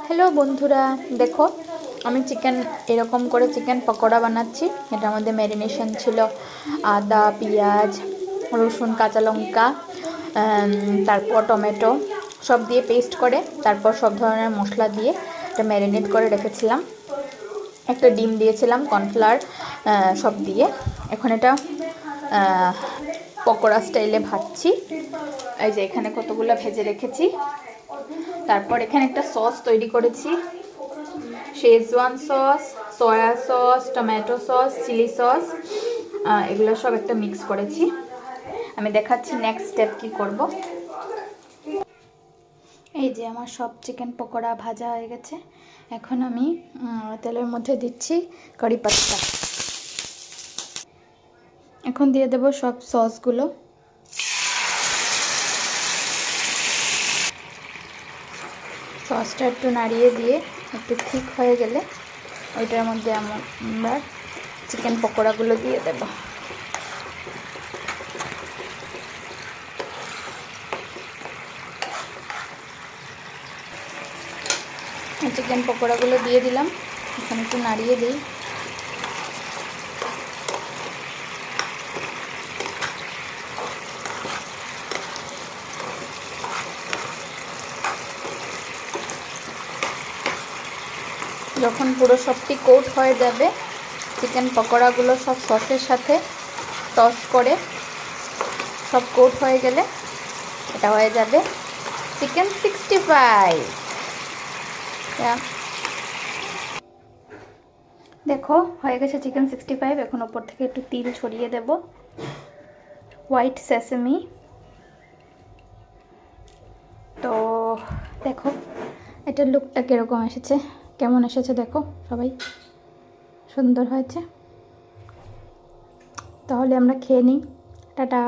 Hello বন্ধুরা, দেখো আমি চিকেন এরকম করে চিকেন পকোড়া বানাচ্ছি। এটার মধ্যে ম্যারিনেশন ছিল আদা, পেঁয়াজ, রসুন, কাঁচা লঙ্কা, তারপর টমেটো সব দিয়ে পেস্ট করে, তারপর সব ধরনের মশলা দিয়ে এটা ম্যারিনেট করে রেখেছিলাম। একটা ডিম দিয়েছিলাম, কর্নফ্লাওয়ার সব দিয়ে। এখন এটা পকোড়া স্টাইলে ভাজছি। এই যে এখানে কতগুলো ভেজে রেখেছি। তারপর এখানে একটা সস তৈরি করেছি, Schezwan sauce, soya sauce, tomato sauce, chilli sauce, এগুলো সব একটা মিক্স করেছি। আমি দেখাচ্ছি নেক্সট স্টেপ কি করব। এই যে আমার সব চিকেন পকোড়া ভাজা হয়ে গেছে। এখন আমি তেলের মধ্যে দিচ্ছি কারি পাত্তা। এখন দিয়ে দেব সব সসগুলো। সসটা একটু নাড়িয়ে দিয়ে একটু ঠিক হয়ে গেলে ওইটার মধ্যে আমরা চিকেন পকোড়াগুলো দিয়ে দেব। চিকেন পকোড়াগুলো দিয়ে দিলাম, এখন একটু নাড়িয়ে দিই। যখন পুরো সবটি কোট হয়ে যাবে, চিকেন পকোড়াগুলো সব সসের সাথে টস করে সব কোট হয়ে গেলে এটা হয়ে যাবে চিকেন 65। দেখো হয়ে গেছে চিকেন 65। এখন ওপর থেকে একটু তিল ছড়িয়ে দেব, হোয়াইট সেসেমি। তো দেখো এটার লুকটা কীরকম এসেছে, কেমন এসেছে দেখো সবাই, সুন্দর হয়েছে। তাহলে আমরা খেয়ে নিই। টাটা।